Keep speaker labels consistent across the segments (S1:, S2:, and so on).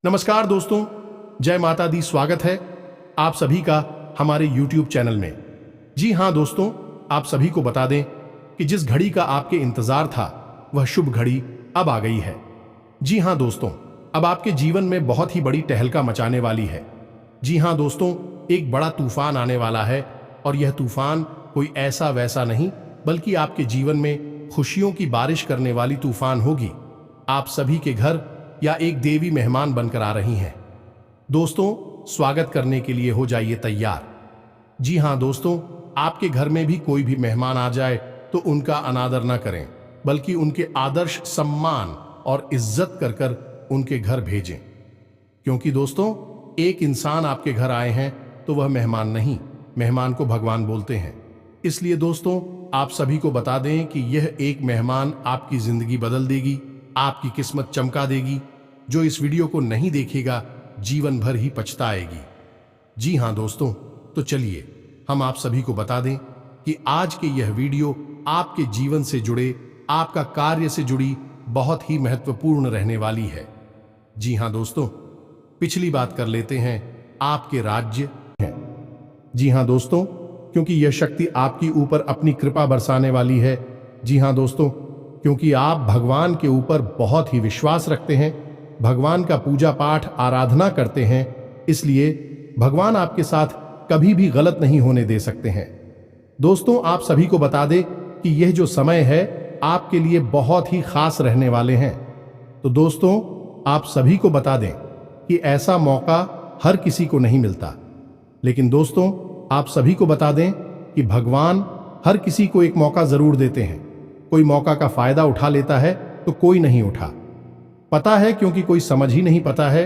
S1: नमस्कार दोस्तों, जय माता दी। स्वागत है आप सभी का हमारे YouTube चैनल में। जी हाँ दोस्तों, आप सभी को बता दें कि जिस घड़ी का आपके इंतजार था वह शुभ घड़ी अब आ गई है। जी हाँ दोस्तों, अब आपके जीवन में बहुत ही बड़ी तहलका मचाने वाली है। जी हाँ दोस्तों, एक बड़ा तूफान आने वाला है और यह तूफान कोई ऐसा वैसा नहीं बल्कि आपके जीवन में खुशियों की बारिश करने वाली तूफान होगी। आप सभी के घर या एक देवी मेहमान बनकर आ रही हैं। दोस्तों, स्वागत करने के लिए हो जाइए तैयार। जी हाँ दोस्तों, आपके घर में भी कोई भी मेहमान आ जाए तो उनका अनादर न करें बल्कि उनके आदर्श सम्मान और इज्जत कर कर उनके घर भेजें। क्योंकि दोस्तों, एक इंसान आपके घर आए हैं तो वह मेहमान नहीं, मेहमान को भगवान बोलते हैं। इसलिए दोस्तों, आप सभी को बता दें कि यह एक मेहमान आपकी जिंदगी बदल देगी, आपकी किस्मत चमका देगी। जो इस वीडियो को नहीं देखेगा जीवन भर ही पछताएगी। जी हाँ दोस्तों, तो चलिए हम आप सभी को बता दें कि आज के यह वीडियो आपके जीवन से जुड़े, आपका कार्य से जुड़ी बहुत ही महत्वपूर्ण रहने वाली है। जी हाँ दोस्तों, पिछली बात कर लेते हैं आपके राज्य है। जी हाँ दोस्तों, क्योंकि यह शक्ति आपकी ऊपर अपनी कृपा बरसाने वाली है। जी हाँ दोस्तों, क्योंकि आप भगवान के ऊपर बहुत ही विश्वास रखते हैं, भगवान का पूजा पाठ आराधना करते हैं, इसलिए भगवान आपके साथ कभी भी गलत नहीं होने दे सकते हैं। दोस्तों, आप सभी को बता दें कि यह जो समय है आपके लिए बहुत ही खास रहने वाले हैं। तो दोस्तों, आप सभी को बता दें कि ऐसा मौका हर किसी को नहीं मिलता। लेकिन दोस्तों, आप सभी को बता दें कि भगवान हर किसी को एक मौका जरूर देते हैं। कोई मौका का फायदा उठा लेता है तो कोई नहीं उठा। पता है, क्योंकि कोई समझ ही नहीं पता है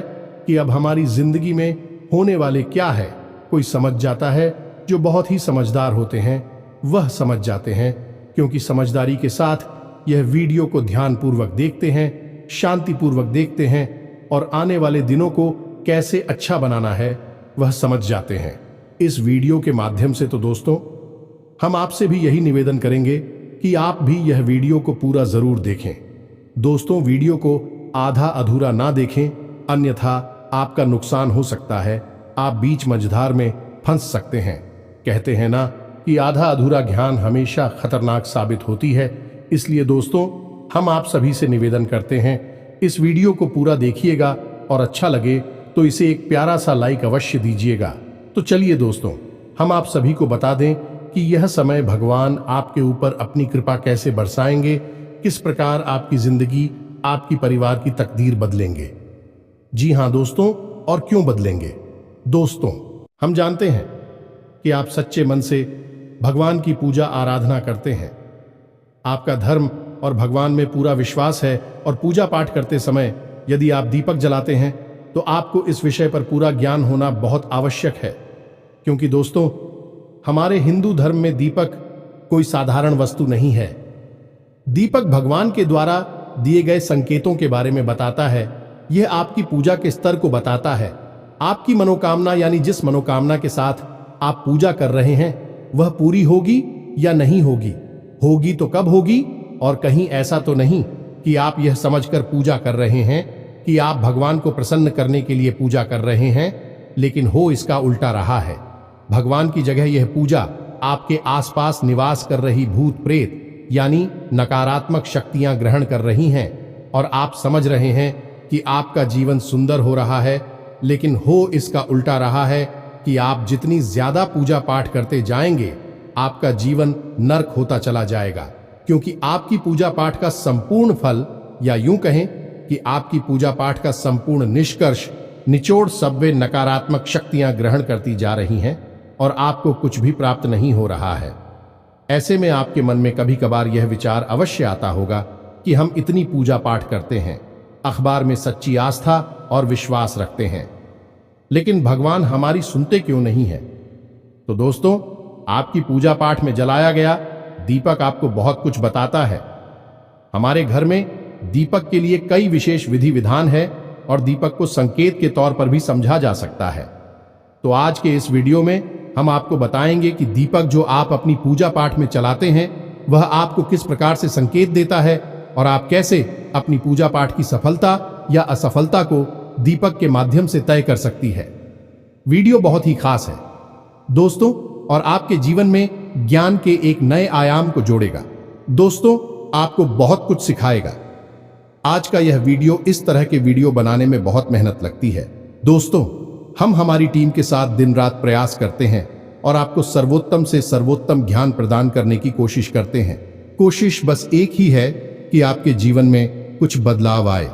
S1: कि अब हमारी जिंदगी में होने वाले क्या है। कोई समझ जाता है, जो बहुत ही समझदार होते हैं वह समझ जाते हैं, क्योंकि समझदारी के साथ यह वीडियो को ध्यानपूर्वक देखते हैं, शांतिपूर्वक देखते हैं और आने वाले दिनों को कैसे अच्छा बनाना है वह समझ जाते हैं। इस वीडियो के माध्यम से तो दोस्तों, हम आपसे भी यही निवेदन करेंगे कि आप भी यह वीडियो को पूरा जरूर देखें। दोस्तों, वीडियो को आधा अधूरा ना देखें, अन्यथा आपका नुकसान हो सकता है। आप बीच मझधार में फंस सकते हैं। कहते हैं ना कि आधा अधूरा ज्ञान हमेशा खतरनाक साबित होती है। इसलिए दोस्तों, हम आप सभी से निवेदन करते हैं, इस वीडियो को पूरा देखिएगा और अच्छा लगे तो इसे एक प्यारा सा लाइक अवश्य दीजिएगा। तो चलिए दोस्तों, हम आप सभी को बता दें कि यह समय भगवान आपके ऊपर अपनी कृपा कैसे बरसाएंगे, किस प्रकार आपकी जिंदगी, आपकी परिवार की तकदीर बदलेंगे। जी हाँ दोस्तों, और क्यों बदलेंगे। दोस्तों, हम जानते हैं कि आप सच्चे मन से भगवान की पूजा आराधना करते हैं। आपका धर्म और भगवान में पूरा विश्वास है और पूजा पाठ करते समय यदि आप दीपक जलाते हैं तो आपको इस विषय पर पूरा ज्ञान होना बहुत आवश्यक है। क्योंकि दोस्तों, हमारे हिंदू धर्म में दीपक कोई साधारण वस्तु नहीं है। दीपक भगवान के द्वारा दिए गए संकेतों के बारे में बताता है। यह आपकी पूजा के स्तर को बताता है। आपकी मनोकामना, यानी जिस मनोकामना के साथ आप पूजा कर रहे हैं वह पूरी होगी या नहीं होगी। होगी तो कब होगी, और कहीं ऐसा तो नहीं कि आप यह समझकर पूजा कर रहे हैं कि आप भगवान को प्रसन्न करने के लिए पूजा कर रहे हैं, लेकिन हो इसका उल्टा रहा है। भगवान की जगह यह पूजा आपके आसपास निवास कर रही भूत प्रेत यानी नकारात्मक शक्तियां ग्रहण कर रही हैं, और आप समझ रहे हैं कि आपका जीवन सुंदर हो रहा है, लेकिन हो इसका उल्टा रहा है कि आप जितनी ज्यादा पूजा पाठ करते जाएंगे आपका जीवन नर्क होता चला जाएगा। क्योंकि आपकी पूजा पाठ का संपूर्ण फल, या यूं कहें कि आपकी पूजा पाठ का संपूर्ण निष्कर्ष, निचोड़ सब वे नकारात्मक शक्तियां ग्रहण करती जा रही हैं और आपको कुछ भी प्राप्त नहीं हो रहा है। ऐसे में आपके मन में कभी कभार यह विचार अवश्य आता होगा कि हम इतनी पूजा पाठ करते हैं, अखबार में सच्ची आस्था और विश्वास रखते हैं, लेकिन भगवान हमारी सुनते क्यों नहीं है। तो दोस्तों, आपकी पूजा पाठ में जलाया गया दीपक आपको बहुत कुछ बताता है। हमारे घर में दीपक के लिए कई विशेष विधि विधान है और दीपक को संकेत के तौर पर भी समझा जा सकता है। तो आज के इस वीडियो में हम आपको बताएंगे कि दीपक जो आप अपनी पूजा पाठ में चलाते हैं वह आपको किस प्रकार से संकेत देता है और आप कैसे अपनी पूजा पाठ की सफलता या असफलता को दीपक के माध्यम से तय कर सकती है। वीडियो बहुत ही खास है दोस्तों, और आपके जीवन में ज्ञान के एक नए आयाम को जोड़ेगा। दोस्तों, आपको बहुत कुछ सिखाएगा। आज का यह वीडियो, इस तरह के वीडियो बनाने में बहुत मेहनत लगती है दोस्तों। हम हमारी टीम के साथ दिन रात प्रयास करते हैं और आपको सर्वोत्तम से सर्वोत्तम ज्ञान प्रदान करने की कोशिश करते हैं। कोशिश बस एक ही है कि आपके जीवन में कुछ बदलाव आए,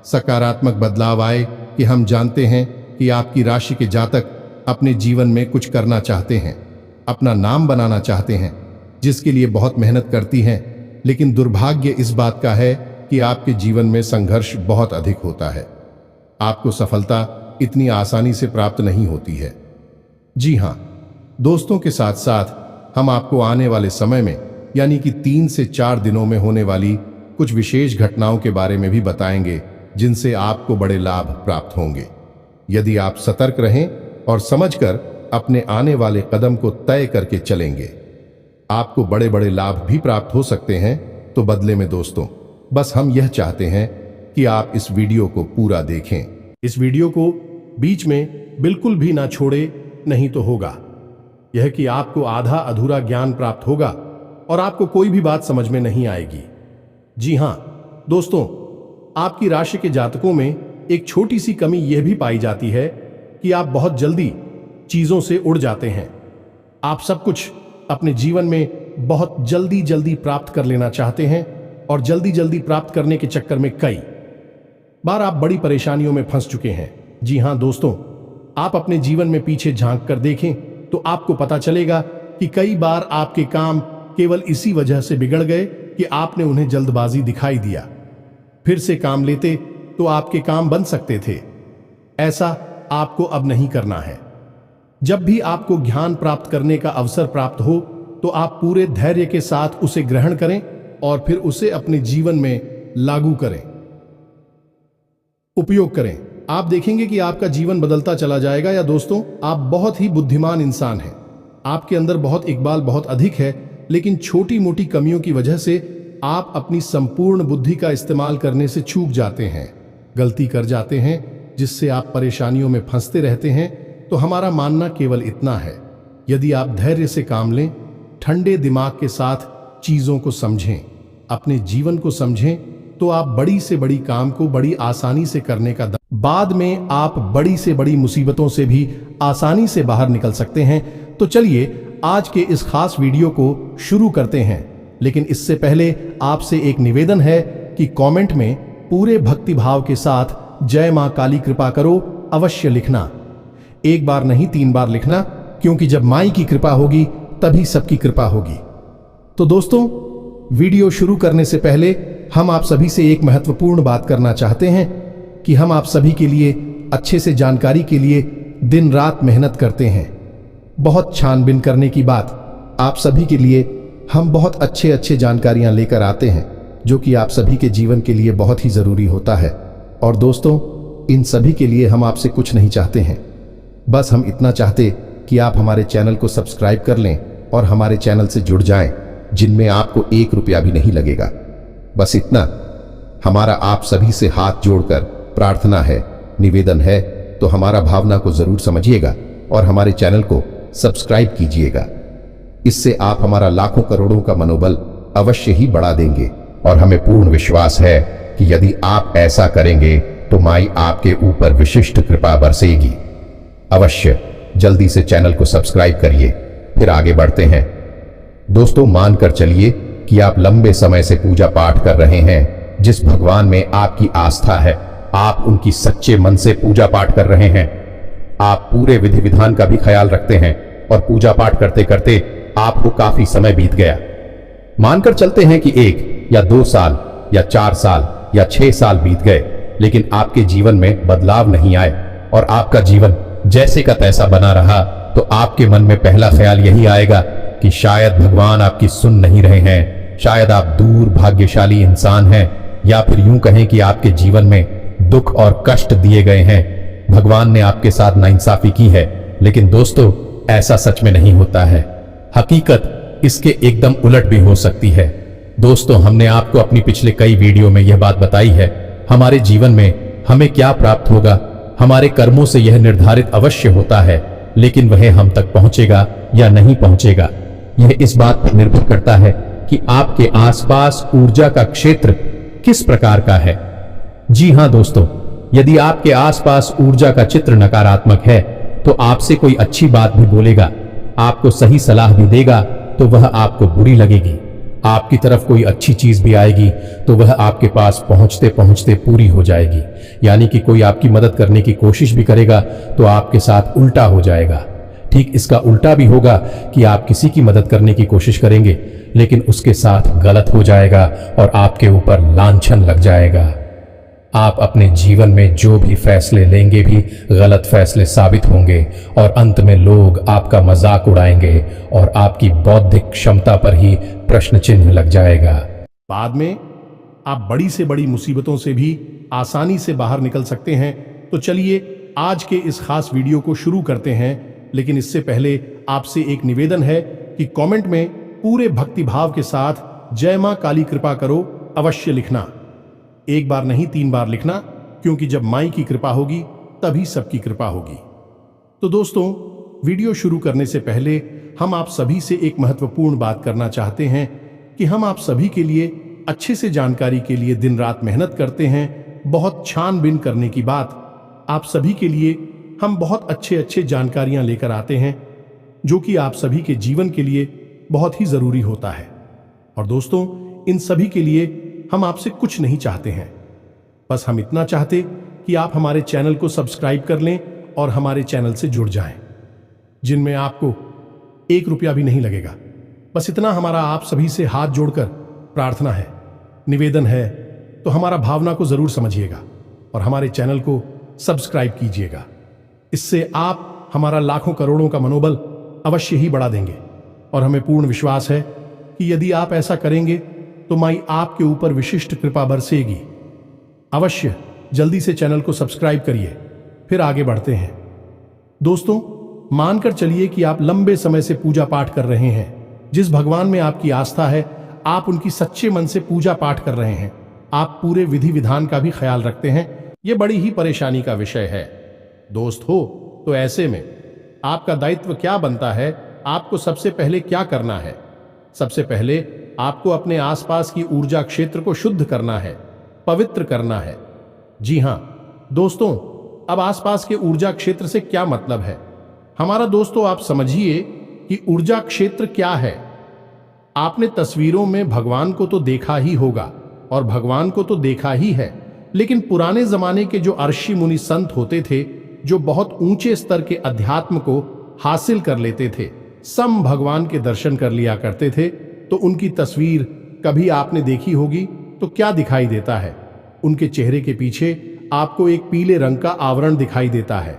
S1: सकारात्मक बदलाव आए। कि हम जानते हैं कि आपकी राशि के जातक अपने जीवन में कुछ करना चाहते हैं, अपना नाम बनाना चाहते हैं, जिसके लिए बहुत मेहनत करती हैं। लेकिन दुर्भाग्य इस बात का है कि आपके जीवन में संघर्ष बहुत अधिक होता है। आपको सफलता इतनी आसानी से प्राप्त नहीं होती है। जी हाँ दोस्तों, के साथ साथ हम आपको आने वाले समय में यानी कि 3 से 4 दिनों में होने वाली कुछ विशेष घटनाओं के बारे में भी बताएंगे, जिनसे आपको बड़े लाभ प्राप्त होंगे। यदि आप सतर्क रहें और समझकर अपने आने वाले कदम को तय करके चलेंगे, आपको बड़े बड़े लाभ भी प्राप्त हो सकते हैं। तो बदले में दोस्तों, बस हम यह चाहते हैं कि आप इस वीडियो को पूरा देखें। इस वीडियो को बीच में बिल्कुल भी ना छोड़े, नहीं तो होगा यह कि आपको आधा अधूरा ज्ञान प्राप्त होगा और आपको कोई भी बात समझ में नहीं आएगी। जी हां दोस्तों, आपकी राशि के जातकों में एक छोटी सी कमी यह भी पाई जाती है कि आप बहुत जल्दी चीजों से उड़ जाते हैं। आप सब कुछ अपने जीवन में बहुत जल्दी जल्दी प्राप्त कर लेना चाहते हैं और जल्दी जल्दी प्राप्त करने के चक्कर में कई बार आप बड़ी परेशानियों में फंस चुके हैं। जी हां दोस्तों, आप अपने जीवन में पीछे झांक कर देखें तो आपको पता चलेगा कि कई बार आपके काम केवल इसी वजह से बिगड़ गए कि आपने उन्हें जल्दबाजी दिखाई दिया। फिर से काम लेते तो आपके काम बन सकते थे। ऐसा आपको अब नहीं करना है। जब भी आपको ज्ञान प्राप्त करने का अवसर प्राप्त हो तो आप पूरे धैर्य के साथ उसे ग्रहण करें और फिर उसे अपने जीवन में लागू करें, उपयोग करें। आप देखेंगे कि आपका जीवन बदलता चला जाएगा। या दोस्तों, आप बहुत ही बुद्धिमान इंसान हैं। आपके अंदर बहुत इकबाल बहुत अधिक है, लेकिन छोटी मोटी कमियों की वजह से आप अपनी संपूर्ण बुद्धि का इस्तेमाल करने से चूक जाते हैं, गलती कर जाते हैं, जिससे आप परेशानियों में फंसते रहते हैं। तो हमारा मानना केवल इतना है, यदि आप धैर्य से काम लें, ठंडे दिमाग के साथ चीजों को समझें, अपने जीवन को समझें, तो आप बड़ी से बड़ी काम को बड़ी आसानी से करने का बाद में आप बड़ी से बड़ी मुसीबतों से भी आसानी से बाहर निकल सकते हैं। तो चलिए आज के इस खास वीडियो को शुरू करते हैं। लेकिन इससे पहले आपसे एक निवेदन है कि कमेंट में पूरे भक्ति भाव के साथ जय मां काली कृपा करो अवश्य लिखना। एक बार नहीं 3 बार लिखना, क्योंकि जब माई की कृपा होगी तभी सबकी कृपा होगी। तो दोस्तों, वीडियो शुरू करने से पहले हम आप सभी से एक महत्वपूर्ण बात करना चाहते हैं कि हम आप सभी के लिए अच्छे से जानकारी के लिए दिन रात मेहनत करते हैं। बहुत छानबीन करने की बात, आप सभी के लिए हम बहुत अच्छे जानकारियां लेकर आते हैं, जो कि आप सभी के जीवन के लिए बहुत ही जरूरी होता है। और दोस्तों, इन सभी के लिए हम आपसे कुछ नहीं चाहते हैं, बस हम इतना चाहते कि आप हमारे चैनल को सब्सक्राइब कर लें और हमारे चैनल से जुड़ जाएं, जिनमें आपको 1 रुपया भी नहीं लगेगा। बस इतना हमारा आप सभी से हाथ जोड़कर प्रार्थना है, निवेदन है। तो हमारा भावना को जरूर समझिएगा और हमारे चैनल को सब्सक्राइब कीजिएगा। इससे आप हमारा लाखों करोड़ों का मनोबल अवश्य ही बढ़ा देंगे। और हमें पूर्ण विश्वास है कि यदि आप ऐसा करेंगे तो माई आपके ऊपर विशिष्ट कृपा बरसेगी। अवश्य जल्दी से चैनल को सब्सक्राइब करिए। फिर आगे बढ़ते हैं। दोस्तों, मानकर चलिए कि आप लंबे समय से पूजा पाठ कर रहे हैं। जिस भगवान में आपकी आस्था है, आप उनकी सच्चे मन से पूजा पाठ कर रहे हैं। आप पूरे विधि विधान का भी ख्याल रखते हैं और पूजा पाठ करते करते आपको काफी समय बीत गया। मानकर चलते हैं कि 1 या 2 साल या 4 साल या 6 साल बीत गए, लेकिन आपके जीवन में बदलाव नहीं आए और आपका जीवन जैसे का तैसा बना रहा, तो आपके मन में पहला ख्याल यही आएगा कि शायद भगवान आपकी सुन नहीं रहे हैं, शायद आप दूर भाग्यशाली इंसान हैं, या फिर यूं कहें कि आपके जीवन में दुख और कष्ट दिए गए हैं, भगवान ने आपके साथ नाइंसाफी की है। लेकिन दोस्तों, ऐसा सच में नहीं होता है। हकीकत इसके एकदम उलट भी हो सकती है। दोस्तों, हमने आपको अपनी पिछले कई वीडियो में यह बात बताई है, हमारे जीवन में
S2: हमें क्या प्राप्त होगा, हमारे कर्मों से यह निर्धारित अवश्य होता है, लेकिन वह हम तक पहुंचेगा या नहीं पहुंचेगा, यह इस बात पर निर्भर करता है कि आपके आसपास ऊर्जा का क्षेत्र किस प्रकार का है। जी हां दोस्तों, यदि आपके आसपास ऊर्जा का चित्र नकारात्मक है तो आपसे कोई अच्छी बात भी बोलेगा, आपको सही सलाह भी देगा तो वह आपको बुरी लगेगी। आपकी तरफ कोई अच्छी चीज भी आएगी तो वह आपके पास पहुंचते पहुंचते पूरी हो जाएगी। यानी कि कोई आपकी मदद करने की कोशिश भी करेगा तो आपके साथ उल्टा हो जाएगा। ठीक इसका उल्टा भी होगा कि आप किसी की मदद करने की कोशिश करेंगे लेकिन उसके साथ गलत हो जाएगा और आपके ऊपर लांछन लग जाएगा। आप अपने जीवन में जो भी फैसले लेंगे भी गलत फैसले साबित होंगे और अंत में लोग आपका मजाक उड़ाएंगे और आपकी बौद्धिक क्षमता पर ही प्रश्न चिन्ह लग जाएगा।
S1: बाद में आप बड़ी से बड़ी मुसीबतों से भी आसानी से बाहर निकल सकते हैं। तो चलिए आज के इस खास वीडियो को शुरू करते हैं, लेकिन इससे पहले आपसे एक निवेदन है कि कमेंट में पूरे भक्तिभाव के साथ जय मां काली कृपा करो अवश्य लिखना। एक बार नहीं 3 बार लिखना, क्योंकि जब माई की कृपा होगी तभी सबकी कृपा होगी। तो दोस्तों, वीडियो शुरू करने से पहले हम आप सभी से एक महत्वपूर्ण बात करना चाहते हैं कि हम आप सभी के लिए अच्छे से जानकारी के लिए दिन रात मेहनत करते हैं। बहुत छानबीन करने की बात, आप सभी के लिए हम बहुत अच्छे जानकारियां लेकर आते हैं जो कि आप सभी के जीवन के लिए बहुत ही जरूरी होता है। और दोस्तों, इन सभी के लिए हम आपसे कुछ नहीं चाहते हैं, बस हम इतना चाहते कि आप हमारे चैनल को सब्सक्राइब कर लें और हमारे चैनल से जुड़ जाएं, जिनमें आपको 1 रुपया भी नहीं लगेगा। बस इतना हमारा आप सभी से हाथ जोड़कर प्रार्थना है, निवेदन है। तो हमारा भावना को जरूर समझिएगा और हमारे चैनल को सब्सक्राइब कीजिएगा। इससे आप हमारा लाखों करोड़ों का मनोबल अवश्य ही बढ़ा देंगे और हमें पूर्ण विश्वास है कि यदि आप ऐसा करेंगे तो माई आपके ऊपर विशिष्ट कृपा बरसेगी। अवश्य जल्दी से चैनल को सब्सक्राइब करिए, फिर आगे बढ़ते हैं। दोस्तों, मानकर चलिए कि आप लंबे समय से पूजा पाठ कर रहे हैं। जिस भगवान में आपकी आस्था है, आप उनकी सच्चे मन से पूजा पाठ कर रहे हैं। आप पूरे विधि विधान का भी ख्याल रखते हैं। यह बड़ी ही परेशानी का विषय है दोस्त हो। तो ऐसे में आपका दायित्व क्या बनता है? आपको सबसे पहले क्या करना है? सबसे पहले आपको अपने आसपास की ऊर्जा क्षेत्र को शुद्ध करना है, पवित्र करना है। जी हां दोस्तों, अब आसपास के ऊर्जा क्षेत्र से क्या मतलब है हमारा? दोस्तों, आप समझिए कि ऊर्जा क्षेत्र क्या है। आपने तस्वीरों में भगवान को तो देखा ही होगा और भगवान को तो देखा ही है, लेकिन पुराने जमाने के जो ऋषि मुनि संत होते थे, जो बहुत ऊंचे स्तर के अध्यात्म को हासिल कर लेते थे, सम भगवान के दर्शन कर लिया करते थे, तो उनकी तस्वीर कभी आपने देखी होगी तो क्या दिखाई देता है? उनके चेहरे के पीछे आपको एक पीले रंग का आवरण दिखाई देता है,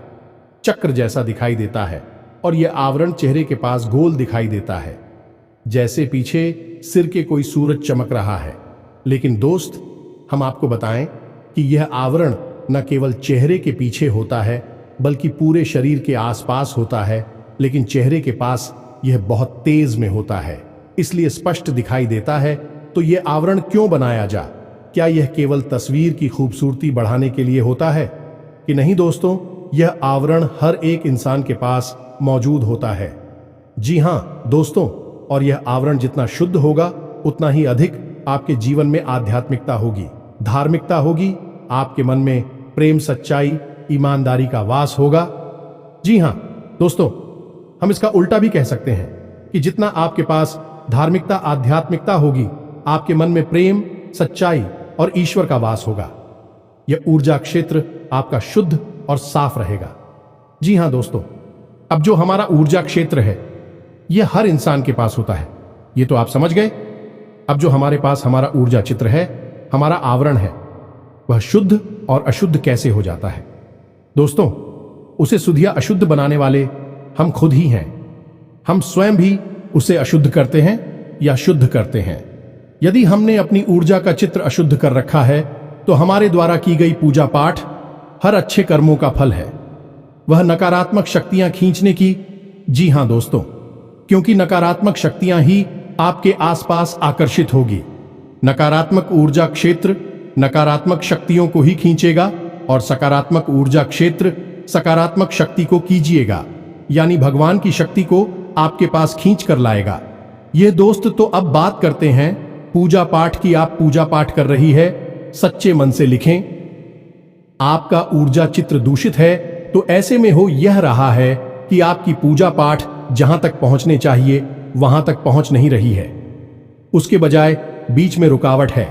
S1: चक्र जैसा दिखाई देता है, और यह आवरण चेहरे के पास गोल दिखाई देता है, जैसे पीछे सिर के कोई सूरज चमक रहा है। लेकिन दोस्त, हम आपको बताएं कि यह आवरण न केवल चेहरे के पीछे होता है बल्कि पूरे शरीर के आसपास होता है। लेकिन चेहरे के पास यह बहुत तेज में होता है, इसलिए स्पष्ट दिखाई देता है। तो यह आवरण क्यों बनाया जा? क्या यह केवल तस्वीर की खूबसूरती बढ़ाने के लिए होता है कि नहीं? दोस्तों, यह आवरण हर एक इंसान के पास मौजूद होता है। जी हां दोस्तों, और यह आवरण जितना शुद्ध होगा उतना ही अधिक आपके जीवन में आध्यात्मिकता होगी, धार्मिकता होगी, आपके मन में प्रेम, सच्चाई, ईमानदारी का वास होगा। जी हां दोस्तों, हम इसका उल्टा भी कह सकते हैं कि जितना आपके पास धार्मिकता, आध्यात्मिकता होगी, आपके मन में प्रेम, सच्चाई और ईश्वर का वास होगा। यह ऊर्जा क्षेत्र आपका शुद्ध और साफ रहेगा। जी हां दोस्तों, अब जो हमारा ऊर्जा क्षेत्र है यह हर इंसान के पास होता है, ये तो आप समझ गए। अब जो हमारे पास हमारा ऊर्जा चित्र है, हमारा आवरण है, वह शुद्ध और अशुद्ध कैसे हो जाता है? दोस्तों, उसे शुद्ध या अशुद्ध बनाने वाले हम खुद ही हैं। हम स्वयं भी उसे अशुद्ध करते हैं या शुद्ध करते हैं। यदि हमने अपनी ऊर्जा का चित्र अशुद्ध कर रखा है तो हमारे द्वारा की गई पूजा पाठ हर अच्छे कर्मों का फल है, वह नकारात्मक शक्तियां खींचने की। जी हां दोस्तों, क्योंकि नकारात्मक शक्तियां ही आपके आसपास आकर्षित होगी। नकारात्मक ऊर्जा क्षेत्र नकारात्मक शक्तियों को ही खींचेगा और सकारात्मक ऊर्जा क्षेत्र सकारात्मक शक्ति को कीजिएगा, यानी भगवान की शक्ति को आपके पास खींच कर लाएगा। ये दोस्त, तो अब बात करते हैं पूजा पाठ की। आप पूजा पाठ कर रही है, सच्चे मन से लिखें। आपका ऊर्जा चित्र दूषित है तो ऐसे में हो यह रहा है कि आपकी पूजा पाठ जहां तक पहुंचने चाहिए वहां तक पहुंच नहीं रही है, उसके बजाय बीच में रुकावट है।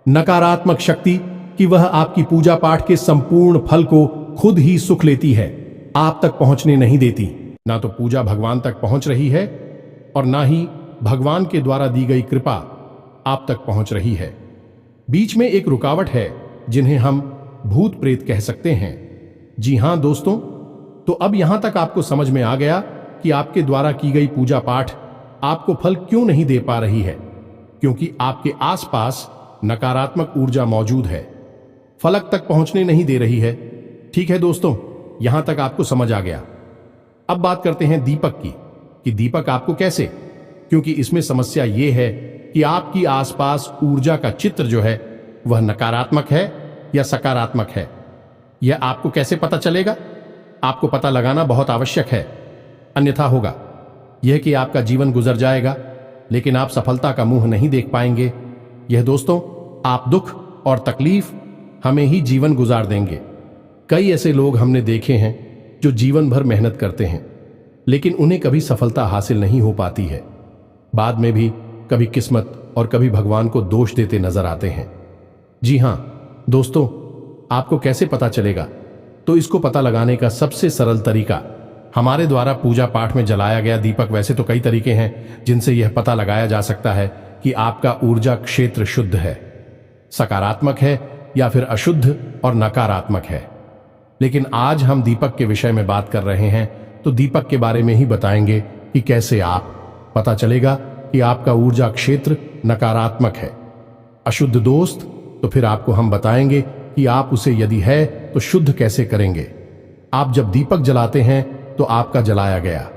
S1: नकारात्मक शक्ति कि वह आपकी पूजा पाठ के संपूर्ण फल को खुद ही सुख लेती है, आप तक पहुंचने नहीं देती। ना तो पूजा भगवान तक पहुंच रही है और ना ही भगवान के द्वारा दी गई कृपा आप तक पहुंच रही है। बीच में एक रुकावट है जिन्हें हम भूत प्रेत कह सकते हैं। जी हां दोस्तों, तो अब यहां तक आपको समझ में आ गया कि आपके द्वारा की गई पूजा पाठ आपको फल क्यों नहीं दे पा रही है, क्योंकि आपके आसपास नकारात्मक ऊर्जा मौजूद है, फलक तक पहुंचने नहीं दे रही है। ठीक है दोस्तों, यहां तक आपको समझ आ गया। अब बात करते हैं दीपक की, कि दीपक आपको कैसे, क्योंकि इसमें समस्या यह है कि आपकी आसपास ऊर्जा का चित्र जो है वह नकारात्मक है या सकारात्मक है। यह आपको कैसे पता चलेगा? आपको पता लगाना बहुत आवश्यक है, अन्यथा होगा यह कि आपका जीवन गुजर जाएगा लेकिन आप सफलता का मुंह नहीं देख पाएंगे। यह दोस्तों, आप दुख और तकलीफ हमें ही जीवन गुजार देंगे। कई ऐसे लोग हमने देखे हैं जो जीवन भर मेहनत करते हैं लेकिन उन्हें कभी सफलता हासिल नहीं हो पाती है। बाद में भी कभी किस्मत और कभी भगवान को दोष देते नजर आते हैं। जी हां दोस्तों, आपको कैसे पता चलेगा? तो इसको पता लगाने का सबसे सरल तरीका हमारे द्वारा पूजा पाठ में जलाया गया दीपक। वैसे तो कई तरीके हैं जिनसे यह पता लगाया जा सकता है कि आपका ऊर्जा क्षेत्र शुद्ध है, सकारात्मक है या फिर अशुद्ध और नकारात्मक है। लेकिन आज हम दीपक के विषय में बात कर रहे हैं तो दीपक के बारे में ही बताएंगे कि कैसे आप पता चलेगा कि आपका ऊर्जा क्षेत्र नकारात्मक है, अशुद्ध दोस्त। तो फिर आपको हम बताएंगे कि आप उसे यदि है तो शुद्ध कैसे करेंगे। आप जब दीपक जलाते हैं तो आपका जलाया गया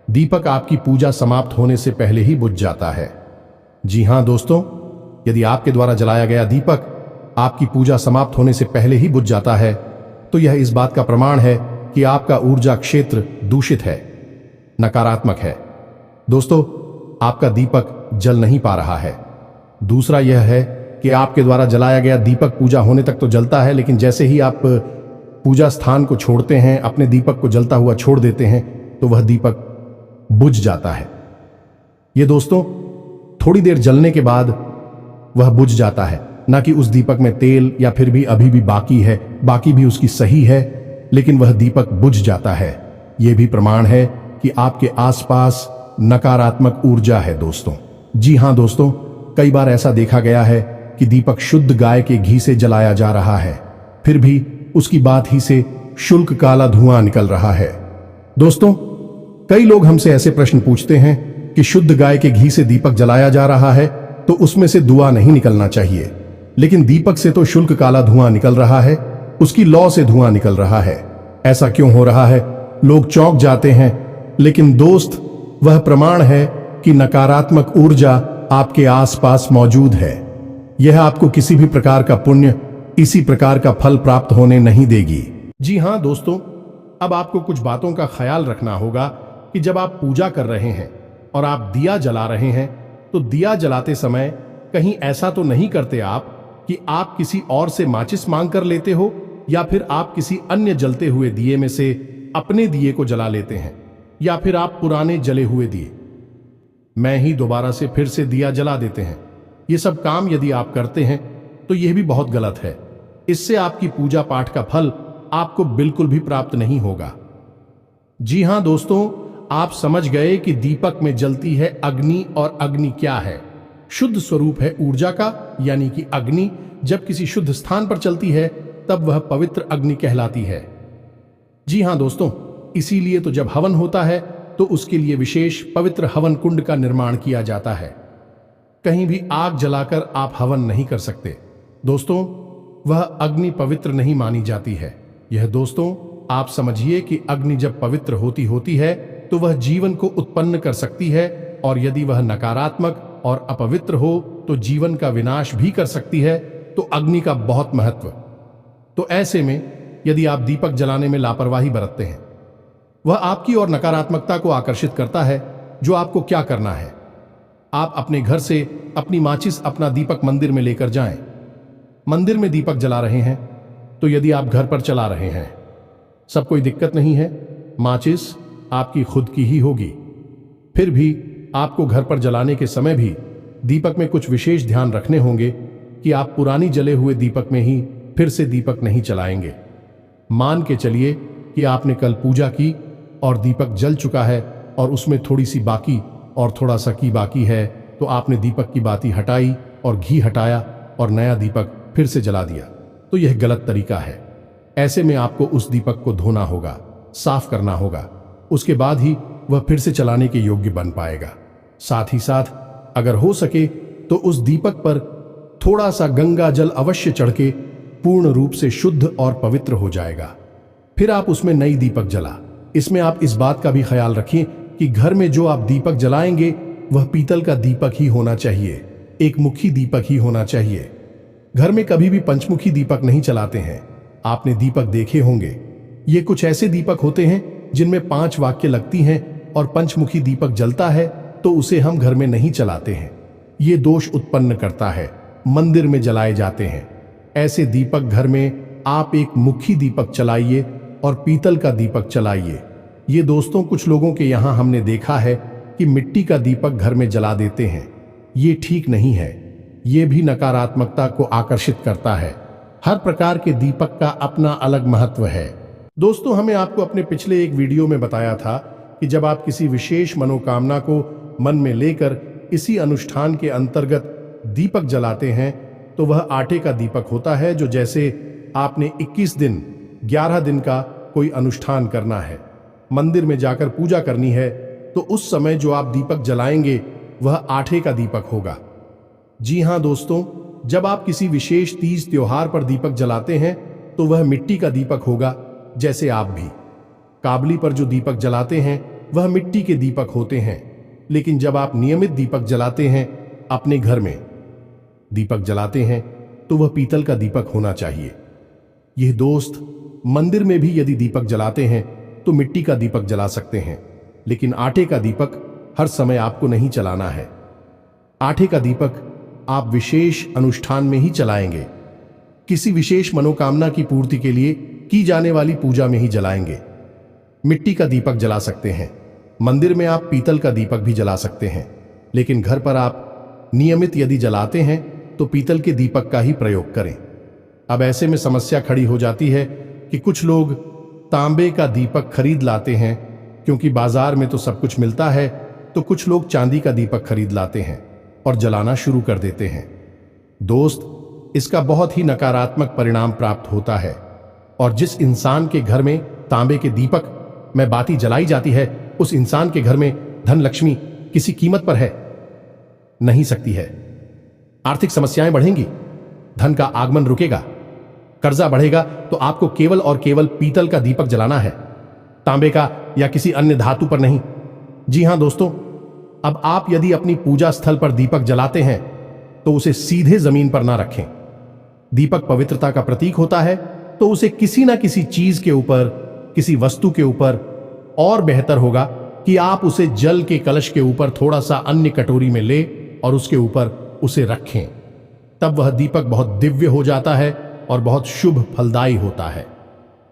S1: दीपक आपकी पूजा समाप्त होने से पहले ही बुझ जाता है। जी हां दोस्तों, यदि आपके द्वारा जलाया गया दीपक आपकी पूजा समाप्त होने से पहले ही बुझ जाता है तो यह इस बात का प्रमाण है कि आपका ऊर्जा क्षेत्र दूषित है, नकारात्मक है। दोस्तों, आपका दीपक जल नहीं पा रहा है। दूसरा यह है कि आपके द्वारा जलाया गया दीपक पूजा होने तक तो जलता है, लेकिन जैसे ही आप पूजा स्थान को छोड़ते हैं, अपने दीपक को जलता हुआ छोड़ देते हैं, तो वह दीपक बुझ जाता है। यह दोस्तों, थोड़ी देर जलने के बाद वह बुझ जाता है, ना कि उस दीपक में तेल या फिर भी अभी भी बाकी है, बाकी भी उसकी सही है, लेकिन वह दीपक बुझ जाता है। यह भी प्रमाण है कि आपके आसपास नकारात्मक ऊर्जा है दोस्तों। जी हां दोस्तों, कई बार ऐसा देखा गया है कि दीपक शुद्ध गाय के घी से जलाया जा रहा है, फिर भी उसकी बात ही से शुल्क काला धुआं निकल रहा है। दोस्तों, कई लोग हमसे ऐसे प्रश्न पूछते हैं कि शुद्ध गाय के घी से दीपक जलाया जा रहा है तो उसमें से धुआं नहीं निकलना चाहिए, लेकिन दीपक से तो शुल्क काला धुआं निकल रहा है, उसकी लौ से धुआं निकल रहा है। ऐसा क्यों हो रहा है? लोग चौंक जाते हैं, लेकिन दोस्त, वह प्रमाण है कि नकारात्मक ऊर्जा आपके आसपास मौजूद है। यह आपको किसी भी प्रकार का पुण्य, इसी प्रकार का फल प्राप्त होने नहीं देगी। जी हां दोस्तों, अब आपको कुछ बातों का ख्याल रखना होगा कि जब आप पूजा कर रहे हैं और आप दिया जला रहे हैं तो दिया जलाते समय कहीं ऐसा तो नहीं करते आप कि आप किसी और से माचिस मांग कर लेते हो या फिर आप किसी अन्य जलते हुए दिए में से अपने दिए को जला लेते हैं, या फिर आप पुराने जले हुए दिए मैं ही दोबारा से फिर से दिया जला देते हैं। ये सब काम यदि आप करते हैं तो यह भी बहुत गलत है। इससे आपकी पूजा पाठ का फल आपको बिल्कुल भी प्राप्त नहीं होगा। जी हां दोस्तों, आप समझ गए कि दीपक में जलती है अग्नि, और अग्नि क्या है? शुद्ध स्वरूप है ऊर्जा का, यानी कि अग्नि जब किसी शुद्ध स्थान पर चलती है तब वह पवित्र अग्नि कहलाती है। जी हां दोस्तों, इसीलिए तो जब हवन होता है तो उसके लिए विशेष पवित्र हवन कुंड का निर्माण किया जाता है। कहीं भी आग जलाकर आप हवन नहीं कर सकते दोस्तों, वह अग्नि पवित्र नहीं मानी जाती है। यह दोस्तों, आप समझिए कि अग्नि जब पवित्र होती है तो वह जीवन को उत्पन्न कर सकती है, और यदि वह नकारात्मक और अपवित्र हो तो जीवन का विनाश भी कर सकती है। तो अग्नि का बहुत महत्व। तो ऐसे में यदि आप दीपक जलाने में लापरवाही बरतते हैं, वह आपकी और नकारात्मकता को आकर्षित करता है। जो आपको क्या करना है, आप अपने घर से अपनी माचिस, अपना दीपक मंदिर में लेकर जाएं। मंदिर में दीपक जला रहे हैं तो यदि आप घर पर चला रहे हैं, सब कोई दिक्कत नहीं है, माचिस आपकी खुद की ही होगी। फिर भी आपको घर पर जलाने के समय भी दीपक में कुछ विशेष ध्यान रखने होंगे कि आप पुरानी जले हुए दीपक में ही फिर से दीपक नहीं चलाएंगे। मान के चलिए कि आपने कल पूजा की और दीपक जल चुका है और उसमें थोड़ी सी बाकी और थोड़ा सा की बाकी है, तो आपने दीपक की बाती हटाई और घी हटाया और नया दीपक फिर से जला दिया, तो यह गलत तरीका है। ऐसे में आपको उस दीपक को धोना होगा, साफ करना होगा, उसके बाद ही वह फिर से चलाने के योग्य बन पाएगा। साथ ही साथ अगर हो सके तो उस दीपक पर थोड़ा सा गंगा जल अवश्य चढ़ के पूर्ण रूप से शुद्ध और पवित्र हो जाएगा। फिर आप उसमें नई दीपक जला। इसमें आप इस बात का भी ख्याल रखें कि घर में जो आप दीपक जलाएंगे वह पीतल का दीपक ही होना चाहिए, एक मुखी दीपक ही होना चाहिए। घर में कभी भी पंचमुखी दीपक नहीं चलाते हैं। आपने दीपक देखे होंगे, ये कुछ ऐसे दीपक होते हैं जिनमें 5 वाक्य लगती हैं और पंचमुखी दीपक जलता है, तो उसे हम घर में नहीं चलाते हैं। ये दोष उत्पन्न करता है, मंदिर में जलाए जाते हैं। ऐसे दीपक घर में आप एक मुखी दीपक चलाइए और पीतल का दीपक चलाइए। ये दोस्तों कुछ लोगों के यहाँ हमने देखा है कि मिट्टी का दीपक घर में जला देते हैं। ये ठीक नहीं है, ये भी नकारात्मकता को आकर्षित करता है। हर प्रकार के दीपक का अपना अलग महत्व है। दोस्तों, हमें आपको अपने पिछले एक वीडियो में बताया था कि जब आप किसी विशेष मनोकामना को मन में लेकर इसी अनुष्ठान के अंतर्गत दीपक जलाते हैं तो वह आटे का दीपक होता है। जो जैसे आपने 21 दिन 11 दिन का कोई अनुष्ठान करना है, मंदिर में जाकर पूजा करनी है, तो उस समय जो आप दीपक जलाएंगे वह आटे का दीपक होगा। जी हाँ दोस्तों, जब आप किसी विशेष तीज त्योहार पर दीपक जलाते हैं तो वह मिट्टी का दीपक होगा। जैसे आप भी काबली पर जो दीपक जलाते हैं वह मिट्टी के दीपक होते हैं। लेकिन जब आप नियमित दीपक जलाते हैं, अपने घर में दीपक जलाते हैं, तो वह पीतल का दीपक होना चाहिए। यह दोस्त, मंदिर में भी यदि दीपक जलाते हैं तो मिट्टी का दीपक जला सकते हैं, लेकिन आटे का दीपक हर समय आपको नहीं चलाना है। आटे का दीपक आप विशेष अनुष्ठान में ही चलाएंगे, किसी विशेष मनोकामना की पूर्ति के लिए की जाने वाली पूजा में ही जलाएंगे। मिट्टी का दीपक जला सकते हैं, मंदिर में आप पीतल का दीपक भी जला सकते हैं, लेकिन घर पर आप नियमित यदि जलाते हैं तो पीतल के दीपक का ही प्रयोग करें। अब ऐसे में समस्या खड़ी हो जाती है कि कुछ लोग तांबे का दीपक खरीद लाते हैं, क्योंकि बाजार में तो सब कुछ मिलता है, तो कुछ लोग चांदी का दीपक खरीद लाते हैं और जलाना शुरू कर देते हैं। दोस्त, इसका बहुत ही नकारात्मक परिणाम प्राप्त होता है। और जिस इंसान के घर में तांबे के दीपक में बाती जलाई जाती है, उस इंसान के घर में धन लक्ष्मी किसी कीमत पर है नहीं सकती है। आर्थिक समस्याएं बढ़ेंगी, धन का आगमन रुकेगा, कर्जा बढ़ेगा। तो आपको केवल और केवल पीतल का दीपक जलाना है, तांबे का या किसी अन्य धातु पर नहीं। जी हां दोस्तों, अब आप यदि अपनी पूजा स्थल पर दीपक जलाते हैं तो उसे सीधे जमीन पर ना रखें। दीपक पवित्रता का प्रतीक होता है, तो उसे किसी ना किसी चीज के ऊपर, किसी वस्तु के ऊपर, और बेहतर होगा कि आप उसे जल के कलश के ऊपर थोड़ा सा अन्य कटोरी में ले और उसके ऊपर उसे रखें। तब वह दीपक बहुत दिव्य हो जाता है और बहुत शुभ फलदायी होता है।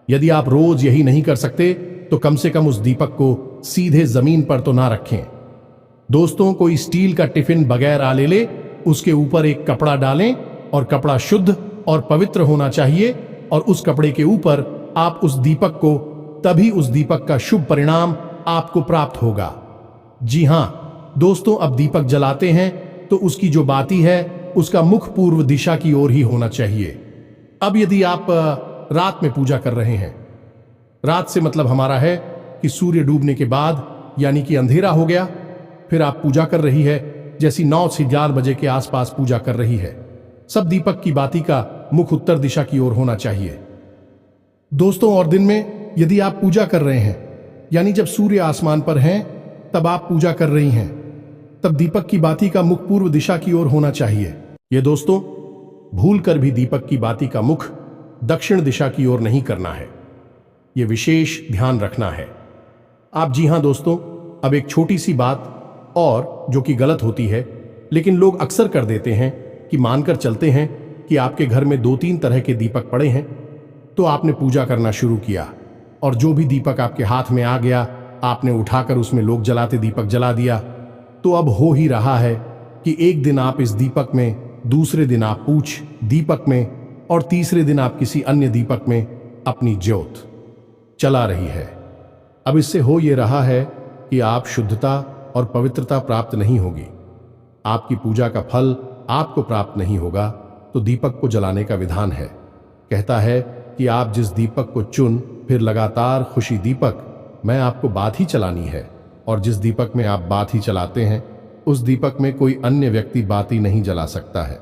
S1: यदि आप रोज यही नहीं कर सकते तो कम से कम उस दीपक को सीधे जमीन पर तो ना रखें। दोस्तों, कोई स्टील का टिफिन बगैर आले ले, उसके ऊपर एक कपड़ा डालें और कपड़ा शुद्ध और पवित्र होना चाहिए, और उस कपड़े के ऊपर आप उस दीपक को, तभी उस दीपक का शुभ परिणाम आपको प्राप्त होगा। जी हां दोस्तों, अब दीपक जलाते हैं तो उसकी जो बाती है उसका मुख पूर्व दिशा की ओर ही होना चाहिए। अब यदि आप रात में पूजा कर रहे हैं, रात से मतलब हमारा है कि सूर्य डूबने के बाद, यानी कि अंधेरा हो गया, फिर आप पूजा कर रही है, जैसी 9 से 11 बजे के आसपास पूजा कर रही है, सब दीपक की बाती का मुख उत्तर दिशा की ओर होना चाहिए। दोस्तों, और दिन में यदि आप पूजा कर रहे हैं, यानी जब सूर्य आसमान पर हैं, तब आप पूजा कर रही हैं, तब दीपक की बाती का मुख पूर्व दिशा की ओर होना चाहिए। ये दोस्तों, भूलकर भी दीपक की बाती का मुख दक्षिण दिशा की ओर नहीं करना है। यह विशेष ध्यान रखना है। आप जी हां दोस्तों, अब एक छोटी सी बात और जो कि गलत होती है, लेकिन लोग अक्सर कर देते हैं कि मानकर चलते हैं कि आपके घर में 2-3 तरह के दीपक पड़े हैं, तो आपने पूजा करना शुरू किया और जो भी दीपक आपके हाथ में आ गया आपने उठाकर उसमें लोग जलाते दीपक जला दिया। तो अब हो ही रहा है कि एक दिन आप इस दीपक में, दूसरे दिन आप पूछ दीपक में और तीसरे दिन आप किसी अन्य दीपक में अपनी ज्योत चला रही है। अब इससे हो ये रहा है कि आप शुद्धता और पवित्रता प्राप्त नहीं होगी, आपकी पूजा का फल आपको प्राप्त नहीं होगा। तो दीपक को जलाने का विधान है, कहता है कि आप जिस दीपक को चुन फिर लगातार खुशी दीपक मैं आपको बात ही चलानी है, और जिस दीपक में आप बात ही चलाते हैं उस दीपक में कोई अन्य व्यक्ति बाती नहीं जला सकता है।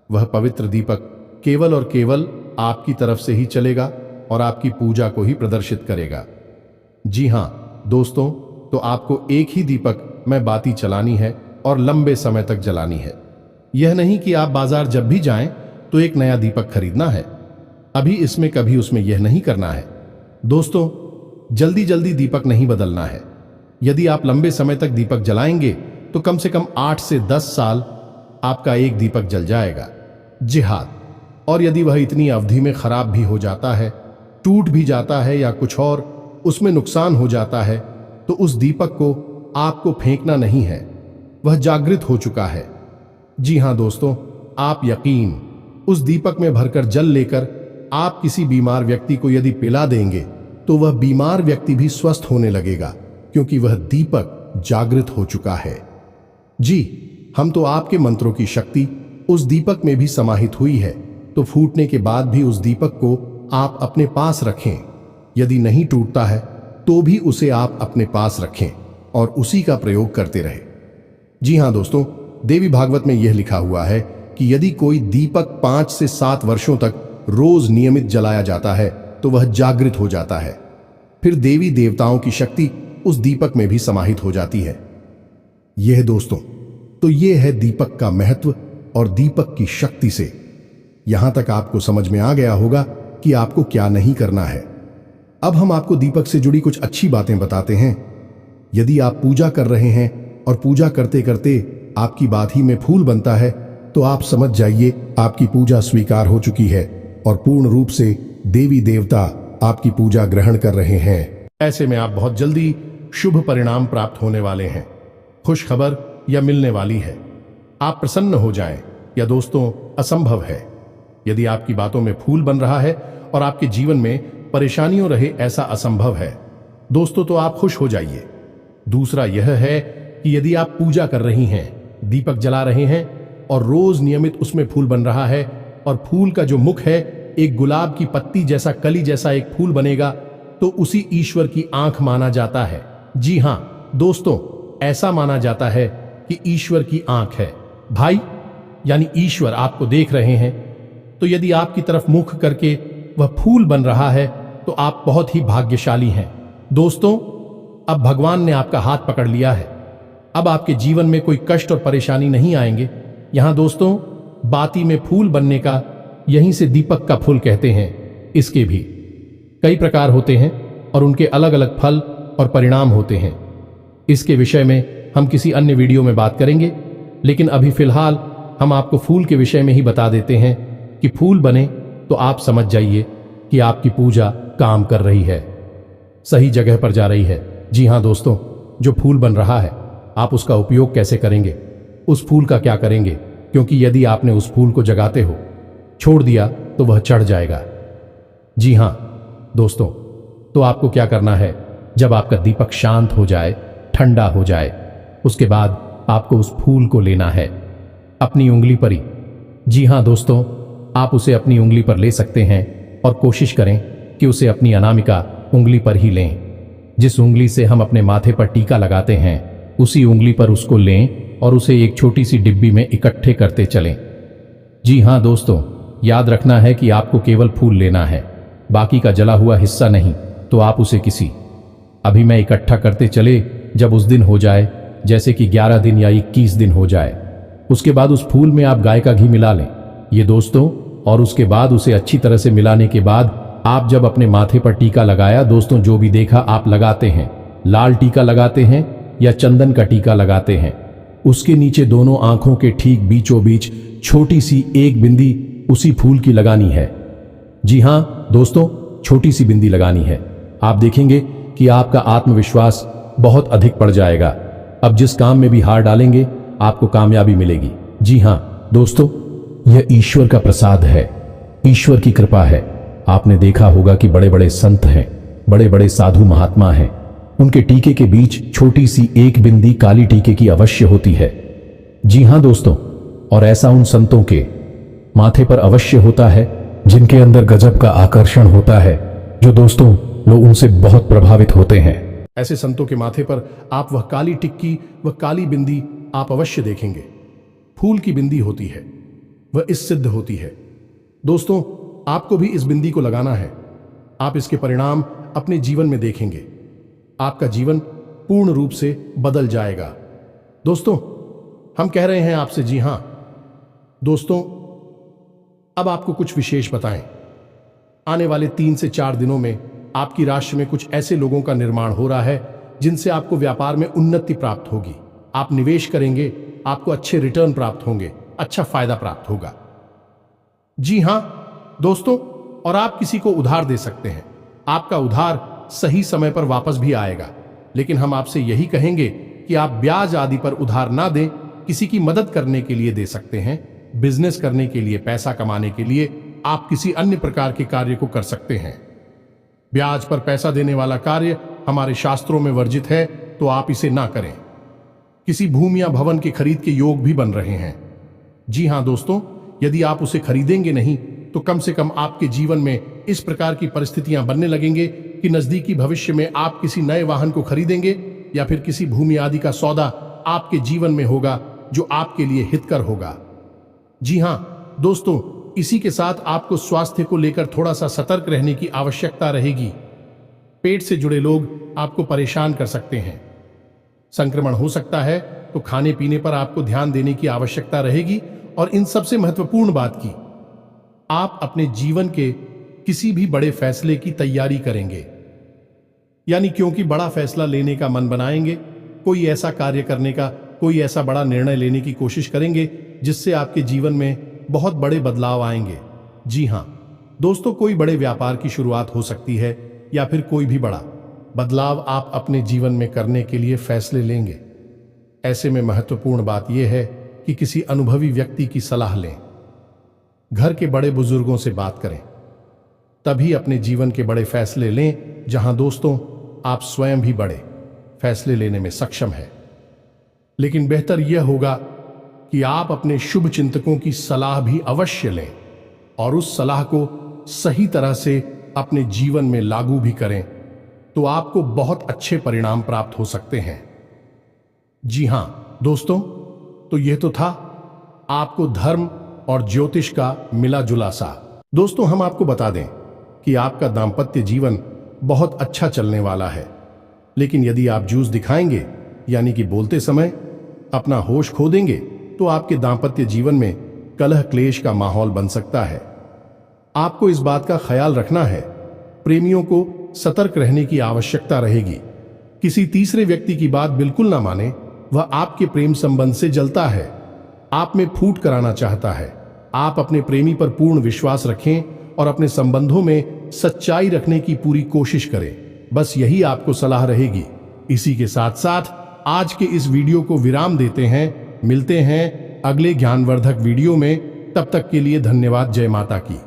S1: वह पवित्र दीपक केवल और केवल आपकी तरफ से ही चलेगा और आपकी पूजा को ही प्रदर्शित करेगा। जी हां दोस्तों, तो आपको एक ही दीपक में बाती चलानी है और लंबे समय तक जलानी है। यह नहीं कि आप बाजार जब भी जाएं तो एक नया दीपक खरीदना है, अभी इसमें कभी उसमें यह नहीं करना है। दोस्तों, जल्दी जल्दी दीपक नहीं बदलना है। यदि आप लंबे समय तक दीपक जलाएंगे तो कम से कम 8 से 10 साल आपका एक दीपक जल जाएगा। जिहाद, और यदि वह इतनी अवधि में खराब भी हो जाता है, टूट भी जाता है या कुछ और उसमें नुकसान हो जाता है, तो उस दीपक को आपको फेंकना नहीं है, वह जागृत हो चुका है। जी हां दोस्तों, आप यकीन उस दीपक में भरकर जल लेकर आप किसी बीमार व्यक्ति को यदि पिला देंगे तो वह बीमार व्यक्ति भी स्वस्थ होने लगेगा, क्योंकि वह दीपक जागृत हो चुका है। जी, हम तो आपके मंत्रों की शक्ति उस दीपक में भी समाहित हुई है, तो फूटने के बाद भी उस दीपक को आप अपने पास रखें। यदि नहीं टूटता है तो भी उसे आप अपने पास रखें और उसी का प्रयोग करते रहे। जी हां दोस्तों, देवी भागवत में यह लिखा हुआ है कि यदि कोई दीपक 5 से 7 वर्षों तक रोज नियमित जलाया जाता है तो वह जागृत हो जाता है। फिर देवी देवताओं की शक्ति उस दीपक में भी समाहित हो जाती है। यह दोस्तों, तो यह है दीपक का महत्व और दीपक की शक्ति से यहां तक आपको समझ में आ गया होगा कि आपको क्या नहीं करना है। अब हम आपको दीपक से जुड़ी कुछ अच्छी बातें बताते हैं। यदि आप पूजा कर रहे हैं और पूजा करते करते आपकी बाती में फूल बनता है तो आप समझ जाइए आपकी पूजा स्वीकार हो चुकी है और पूर्ण रूप से देवी देवता आपकी पूजा ग्रहण कर रहे हैं। ऐसे में आप बहुत जल्दी शुभ परिणाम प्राप्त होने वाले हैं। खुश खबर या मिलने वाली है, आप प्रसन्न हो जाएं या दोस्तों असंभव है। यदि आपकी बातों में फूल बन रहा है और आपके जीवन में परेशानियों रहे, ऐसा असंभव है दोस्तों, तो आप खुश हो जाइए। दूसरा यह है कि यदि आप पूजा कर रही हैं, दीपक जला रहे हैं और रोज नियमित उसमें फूल बन रहा है और फूल का जो मुख है एक गुलाब की पत्ती जैसा, कली जैसा एक फूल बनेगा, तो उसी ईश्वर की आंख माना जाता है। जी हां दोस्तों, ऐसा माना जाता है कि ईश्वर की आंख है। भाई यानी ईश्वर आपको देख रहे हैं, तो यदि आपकी तरफ मुख करके वह फूल बन रहा है तो आप बहुत ही भाग्यशाली हैं। दोस्तों, अब भगवान ने आपका हाथ पकड़ लिया है। अब आपके जीवन में कोई कष्ट और परेशानी नहीं आएंगे। यहां दोस्तों, बाती में फूल बनने का, यहीं से दीपक का फूल कहते हैं। इसके भी कई प्रकार होते हैं और उनके अलग अलग फल और परिणाम होते हैं। इसके विषय में हम किसी अन्य वीडियो में बात करेंगे, लेकिन अभी फिलहाल हम आपको फूल के विषय में ही बता देते हैं कि फूल बने तो आप समझ जाइए कि आपकी पूजा काम कर रही है, सही जगह पर जा रही है। जी हां दोस्तों, जो फूल बन रहा है आप उसका उपयोग कैसे करेंगे, उस फूल का क्या करेंगे, क्योंकि यदि आपने उस फूल को जगाते हो छोड़ दिया तो वह चढ़ जाएगा। जी हां दोस्तों, तो आपको क्या करना है, जब आपका दीपक शांत हो जाए, ठंडा हो जाए, उसके बाद आपको उस फूल को लेना है अपनी उंगली पर ही। जी हां दोस्तों, आप उसे अपनी उंगली पर ले सकते हैं और कोशिश करें कि उसे अपनी अनामिका उंगली पर ही लें। जिस उंगली से हम अपने माथे पर टीका लगाते हैं उसी उंगली पर उसको लें और उसे एक छोटी सी डिब्बी में इकट्ठे करते चलें। जी हां दोस्तों, याद रखना है कि आपको केवल फूल लेना है, बाकी का जला हुआ हिस्सा नहीं। तो आप उसे किसी, अभी मैं इकट्ठा करते चले, जब उस दिन हो जाए, जैसे कि 11 दिन या 21 दिन हो जाए, उसके बाद उस फूल में आप गाय का घी मिला लें। ये दोस्तों
S2: और उसके बाद उसे अच्छी तरह से मिलाने के बाद आप जब अपने माथे पर टीका लगाया, दोस्तों जो भी देखा आप लगाते हैं, लाल टीका लगाते हैं या चंदन का टीका लगाते हैं, उसके नीचे दोनों आंखों के ठीक बीचों बीच छोटी सी एक बिंदी उसी फूल की लगानी है। जी हां दोस्तों, छोटी सी बिंदी लगानी है। आप देखेंगे कि आपका आत्मविश्वास बहुत अधिक बढ़ जाएगा। अब जिस काम में भी हार डालेंगे आपको कामयाबी मिलेगी। जी हां दोस्तों, यह ईश्वर का प्रसाद है, ईश्वर की कृपा है। आपने देखा होगा कि बड़े बड़े संत हैं, बड़े बड़े साधु महात्मा हैं, उनके टीके के बीच छोटी सी एक बिंदी काली टीके की अवश्य होती है। जी हां दोस्तों, और ऐसा उन संतों के माथे पर अवश्य होता है जिनके अंदर गजब का आकर्षण होता है, जो दोस्तों लोग उनसे बहुत प्रभावित होते हैं।
S1: ऐसे संतों के माथे पर आप वह काली टिक्की, वह काली बिंदी आप अवश्य देखेंगे। फूल की बिंदी होती है, वह इस सिद्ध होती है। दोस्तों आपको भी इस बिंदी को लगाना है। आप इसके परिणाम अपने जीवन में देखेंगे। आपका जीवन पूर्ण रूप से बदल जाएगा। दोस्तों हम कह रहे हैं आपसे, जी हां दोस्तों, अब आपको कुछ विशेष बताएं। आने वाले 3 से 4 दिनों में आपकी राशि में कुछ ऐसे लोगों का निर्माण हो रहा है जिनसे आपको व्यापार में उन्नति प्राप्त होगी। आप निवेश करेंगे, आपको अच्छे रिटर्न प्राप्त होंगे, अच्छा फायदा प्राप्त होगा। जी हां दोस्तों, और आप किसी को उधार दे सकते हैं। आपका उधार सही समय पर वापस भी आएगा, लेकिन हम आपसे यही कहेंगे कि आप ब्याज आदि पर उधार ना दें। किसी की मदद करने के लिए दे सकते हैं, बिजनेस करने के लिए, पैसा कमाने के लिए, आप किसी अन्य प्रकार के कार्य को कर सकते हैं। ब्याज पर पैसा देने वाला कार्य हमारे शास्त्रों में वर्जित है, तो आप इसे ना करें। किसी भूमि या भवन के खरीद के योग भी बन रहे हैं। जी हां दोस्तों, यदि आप उसे खरीदेंगे नहीं तो कम से कम आपके जीवन में इस प्रकार की परिस्थितियां बनने लगेंगे कि नजदीकी भविष्य में आप किसी नए वाहन को खरीदेंगे या फिर किसी भूमि आदि का सौदा आपके जीवन में होगा जो आपके लिए हितकर होगा। जी हां दोस्तों, इसी के साथ आपको स्वास्थ्य को लेकर थोड़ा सा सतर्क रहने की आवश्यकता रहेगी। पेट से जुड़े लोग आपको परेशान कर सकते हैं, संक्रमण हो सकता है, तो खाने पीने पर आपको ध्यान देने की आवश्यकता रहेगी। और इन सबसे महत्वपूर्ण बात की, आप अपने जीवन के किसी भी बड़े फैसले की तैयारी करेंगे, यानी क्योंकि बड़ा फैसला लेने का मन बनाएंगे, कोई ऐसा कार्य करने का, कोई ऐसा बड़ा निर्णय लेने की कोशिश करेंगे जिससे आपके जीवन में बहुत बड़े बदलाव आएंगे। जी हां दोस्तों, कोई बड़े व्यापार की शुरुआत हो सकती है या फिर कोई भी बड़ा बदलाव आप अपने जीवन में करने के लिए फैसले लेंगे। ऐसे में महत्वपूर्ण बात यह है कि किसी अनुभवी व्यक्ति की सलाह लें, घर के बड़े बुजुर्गों से बात करें, तभी अपने जीवन के बड़े फैसले लें, जहां दोस्तों आप स्वयं भी बड़े फैसले लेने में सक्षम हैं। लेकिन बेहतर यह होगा कि आप अपने शुभ चिंतकों की सलाह भी अवश्य लें और उस सलाह को सही तरह से अपने जीवन में लागू भी करें, तो आपको बहुत अच्छे परिणाम प्राप्त हो सकते हैं। जी हां दोस्तों, तो यह तो था आपको धर्म और ज्योतिष का मिला जुला सा। दोस्तों हम आपको बता दें कि आपका दांपत्य जीवन बहुत अच्छा चलने वाला है, लेकिन यदि आप जूझ दिखाएंगे, यानी कि बोलते समय अपना होश खो देंगे, तो आपके दांपत्य जीवन में कलह क्लेश का माहौल बन सकता है। आपको इस बात का ख्याल रखना है, प्रेमियों को सतर्क रहने की आवश्यकता रहेगी। किसी तीसरे व्यक्ति की बात बिल्कुल ना माने, वह आपके प्रेम संबंध से जलता है, आप में फूट कराना चाहता है। आप अपने प्रेमी पर पूर्ण विश्वास रखें और अपने संबंधों में सच्चाई रखने की पूरी कोशिश करें। बस यही आपको सलाह रहेगी। इसी के साथ साथ आज के इस वीडियो को विराम देते हैं। मिलते हैं अगले ज्ञानवर्धक वीडियो में। तब तक के लिए धन्यवाद। जय माता की।